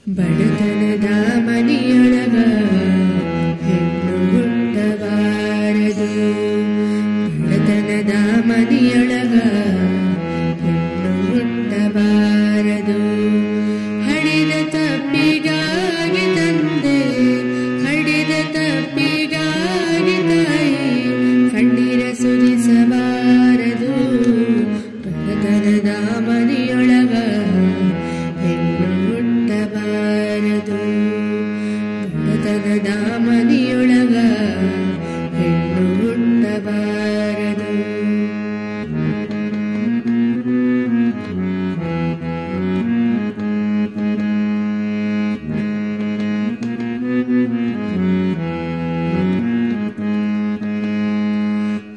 ಬಡತನದ ಮನೆಯೊಳಗ ಹೆಣ್ಣು ಹುಟ್ಟಬಾರದು. ಬಡತನದ ಮನೆಯೊಳಗ ಹೆಣ್ಣು ಹುಟ್ಟಬಾರದು. ಹಡಿದ ತಪ್ಪಿಗಾಗಿ ತಂದೆ, ಹಡಿದ ತಪ್ಪಿಗಾಗಿ ತಾಯಿ ಕಣ್ಣೀರ ಸುರಿಸಬಾರದು. ಬಡತನದ ಮನೆಯೊಳಗ ಹೆಣ್ಣು ಹುಟ್ಟಬಾರದು. ಬಡತನದ ಮನೆಯೊಳಗ ಹೆಣ್ಣು ಹುಟ್ಟಬಾರದು.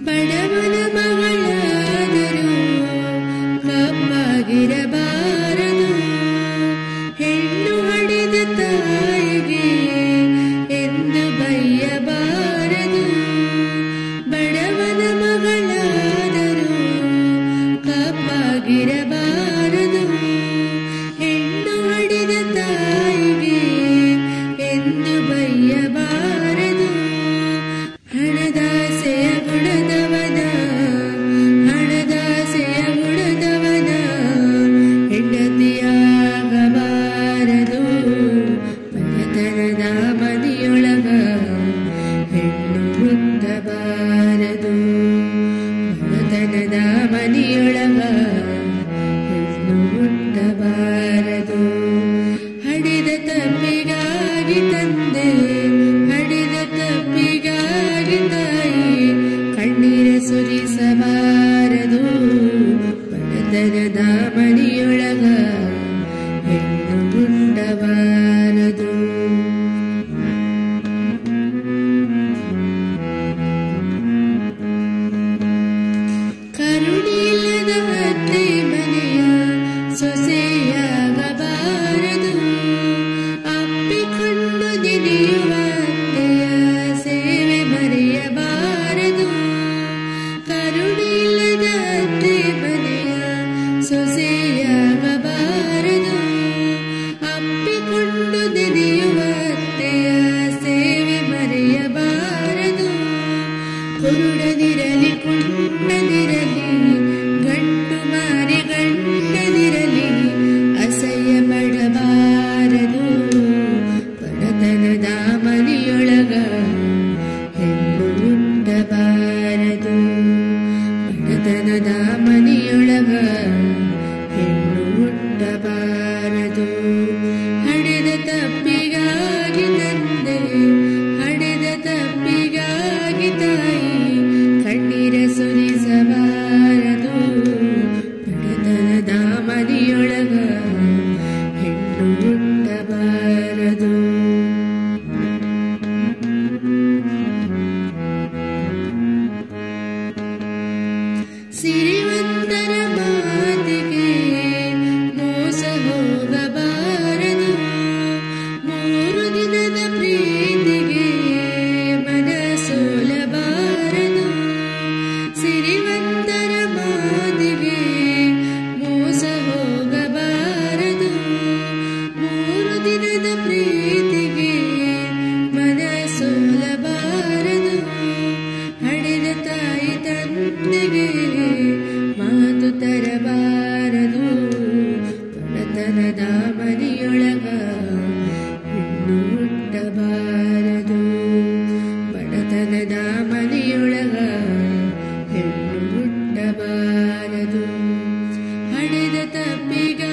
ಬಡವನ ಮಗಳಾದರೂ ಕಪ್ಪಾಗಿರಬಾರದು. ಹೆಣ್ಣು ಹಡಿದ ತಾಯಿಗೆ ಎಂದು ಬೈಯಬಾರದು. ಬಡವನ ಮಗಳಾದರೂ ಕಪ್ಪಾಗಿರಬಾರದು. ಹೆಣ್ಣು ಹಡಿದ ತಾಯಿಗೆ ಎಂದು ಬೈಯಬಾರದು. ಹಣದಾಸೆಯ ಗುಣದವನ, ಹಣದಾಸೆಯ ಗುಣದವನ ಹೆಂಡತಿಯಾಗಬಾರದು. ಬಡತನದ ಮನೆಯೊಳಗ ಹೆಣ್ಣು ಹುಟ್ಟಬಾರದು. ಬಡತನದ ಮನೆಯೊಳಗ ಹೆಣ್ಣು ಹುಟ್ಟಬಾರದು. ಹಡಿದ ತಪ್ಪಿಗಾಗಿ ತಂದೆ, ಹಡಿದ ತಪ್ಪಿಗಾಗಿ ತಾಯಿ ಕಣ್ಣೀರ ಸುರಿಸಬಾರದು. ಬಡತನದ ಮನೆಯೊಳಗ ಹೆಣ್ಣು ಹುಟ್ಟಬಾರದು. ಕರುಣಿಲ್ಲದ ಅತ್ತೆ ಮನೆಯ ಸೊಸೆಯಾಗಬಾರದು. ಅಪ್ಪಿಕೊಂಡು ದುಡಿಯುವ ಅತ್ತೆಯ ಸೇವೆ ಮರೆಯಬಾರದು. ಕರುಣಿಲ್ಲದ ಅತ್ತೆ ಮನೆಯ ಸೊಸೆಯಾಗಬಾರದು. ಅಪ್ಪಿಕೊಂಡು ದುಡಿಯುವ ಅತ್ತೆಯ ಸೇವೆ ಮರೆಯಬಾರದು. ಕುರುಡನಿರಲಿ ಕುಂಡನಿರಲಿ, ಗಂಟು ಮಾರಿ ಗಂಡನಿರಲಿ ಅಸಹ್ಯ ಪಡಬಾರದು. ಬಡತನದ ಮನೆಯೊಳಗ ಹೆಣ್ಣು ಹುಟ್ಟಬಾರದು. ಬಡತನದ ಮನೆಯೊಳಗ ಹೆಣ್ಣು ಹುಟ್ಟಬಾರದು. ಹಡೆದ ತಪ್ಪಿಗಾಗಿ ತಂದೆ, ಹಡೆದ ತಪ್ಪಿಗಾಗಿ ತಾಯಿ ಕಣ್ಣೀರ ಸುರಿಸಬಾರದು. ಬಡತನದ ಮನೆಯೊಳಗ ಹೆಣ್ಣು ಹುಟ್ಟಬಾರದು. ಸಿರಿವಂತರ ಮಾತಿಗೆ ಮೋಸ ಹೋಗಬಾರದು. 3 ದಿನದ ಪ್ರೀತಿಗೆ ಮನ ಸೋಲಬಾರದು. ಸಿರಿವಂತರ ಮಾತಿಗೆ ಮೋಸ ಹೋಗಬಾರದು. 3 ದಿನದ ಪ್ರೀತಿಗೆ ಮನ ಸೋಲಬಾರದು. ಹಡೆದ ತಾಯಿ ತಂದೆಗೆ ಮಾತು ತರಬಾರದು. ಬಡತನದ ಮನೆಯೊಳಗ ಹೆಣ್ಣು ಹುಟ್ಟಬಾರದು. ಬಡತನದ ಮನೆಯೊಳಗ ಹೆಣ್ಣು ಹುಟ್ಟಬಾರದು. ಹಡೆದ ತಪ್ಪಿಗೆ